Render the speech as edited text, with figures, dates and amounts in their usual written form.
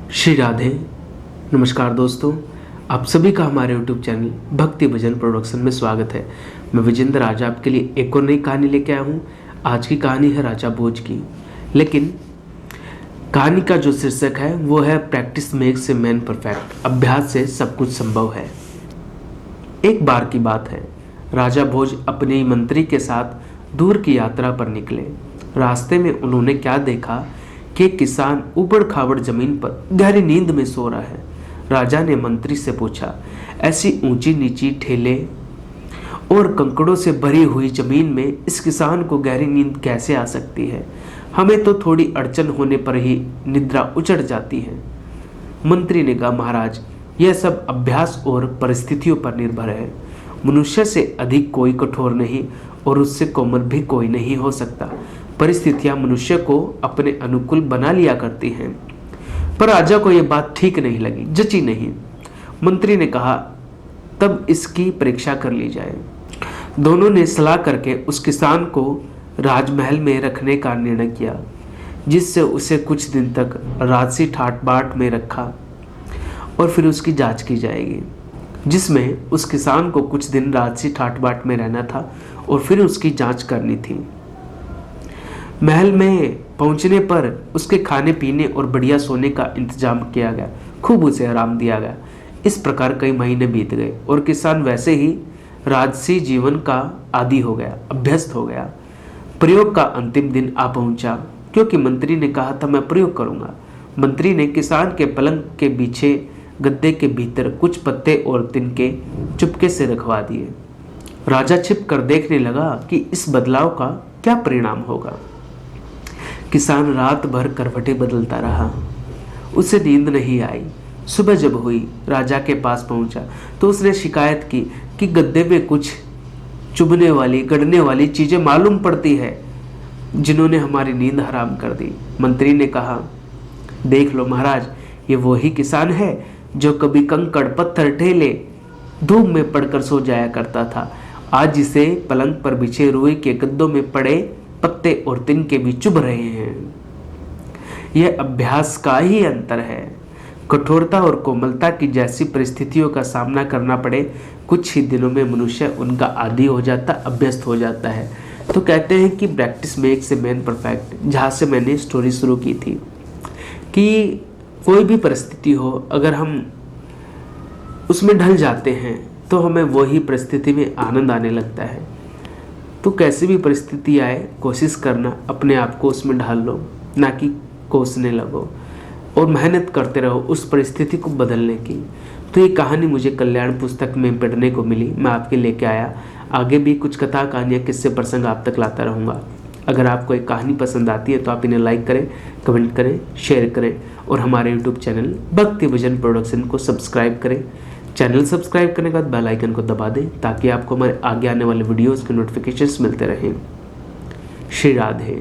श्री राधे। नमस्कार दोस्तों, आप सभी का हमारे YouTube चैनल भक्ति भजन प्रोडक्शन में स्वागत है। मैं विजेंद्र आज आपके लिए एक और नई कहानी लेके आया हूँ। आज की कहानी है राजा भोज की, लेकिन कहानी का जो शीर्षक है वो है practice makes a man perfect. अभ्यास से सब कुछ संभव है। एक बार की बात है, राजा भोज अपने मंत्री के साथ दूर की यात्रा पर निकले। रास्ते में उन्होंने क्या देखा कि किसान ऊबड़ खाबड़ जमीन पर गहरी नींद में सो रहा है। राजा ने मंत्री से पूछा, ऐसी ऊंची नीची ठेले और कंकड़ों से भरी हुई जमीन में इस किसान को गहरी नींद कैसे आ सकती है? हमें तो थोड़ी अड़चन होने पर ही निद्रा उचट जाती है। मंत्री ने कहा, महाराज, यह सब अभ्यास और परिस्थितियों पर निर्भर है। मनुष्य से अधिक कोई कठोर नहीं और उससे कोमल भी कोई नहीं हो सकता। परिस्थितियां मनुष्य को अपने अनुकूल बना लिया करती हैं। पर राजा को यह बात ठीक नहीं लगी, जची नहीं। मंत्री ने कहा, तब इसकी परीक्षा कर ली जाए। दोनों ने सलाह करके उस किसान को राजमहल में रखने का निर्णय किया, जिससे उसे कुछ दिन तक राजसी ठाट बाट में रखा और फिर उसकी जांच की जाएगी। जिसमें उस किसान को कुछ दिन राजसी ठाट बाट में रहना था और फिर उसकी जांच करनी थी। महल में पहुंचने पर उसके खाने पीने और बढ़िया सोने का इंतजाम किया गया। खूब उसे आराम दिया गया। इस प्रकार कई महीने बीत गए और किसान वैसे ही राजसी जीवन का आदी हो गया, अभ्यस्त हो गया। प्रयोग का अंतिम दिन आ पहुंचा, क्योंकि मंत्री ने कहा था मैं प्रयोग करूंगा। मंत्री ने किसान के पलंग के पीछे गद्दे के भीतर कुछ पत्ते और तिनके चुपके से रखवा दिए। राजा छिप कर देखने लगा कि इस बदलाव का क्या परिणाम होगा। किसान रात भर करवटें बदलता रहा, उसे नींद नहीं आई। सुबह जब हुई, राजा के पास पहुंचा तो उसने शिकायत की कि गद्दे में कुछ चुभने वाली, गड़ने वाली चीजें मालूम पड़ती है, जिन्होंने हमारी नींद हराम कर दी। मंत्री ने कहा, देख लो महाराज, ये वही किसान है जो कभी कंकड़ पत्थर ढेले धूप में पड़कर सो जाया करता था। आज इसे पलंग पर बिछे रुई के गद्दों में पड़े पत्ते और तिनके भी चुभ रहे हैं। यह अभ्यास का ही अंतर है। कठोरता और कोमलता की जैसी परिस्थितियों का सामना करना पड़े, कुछ ही दिनों में मनुष्य उनका आदी हो जाता, अभ्यस्त हो जाता है। तो कहते हैं कि practice makes a man perfect. जहाँ से मैंने स्टोरी शुरू की थी कि कोई भी परिस्थिति हो, अगर हम उसमें ढल जाते हैं तो हमें वही परिस्थिति में आनंद आने लगता है। तो कैसी भी परिस्थिति आए, कोशिश करना अपने आप को उसमें ढाल लो, ना कि कोसने लगो, और मेहनत करते रहो उस परिस्थिति को बदलने की। तो ये कहानी मुझे कल्याण पुस्तक में पढ़ने को मिली, मैं आपके लेके आया। आगे भी कुछ कथा, कहानियाँ, किस्से, प्रसंग आप तक लाता रहूँगा। अगर आपको एक कहानी पसंद आती है तो आप इन्हें लाइक करें, कमेंट करें, शेयर करें और हमारे यूट्यूब चैनल भक्ति भजन प्रोडक्शन को सब्सक्राइब करें। चैनल सब्सक्राइब करने के बाद बेल आइकन को दबा दें, ताकि आपको हमारे आगे आने वाले वीडियोस के नोटिफिकेशंस मिलते रहें। श्री राधे।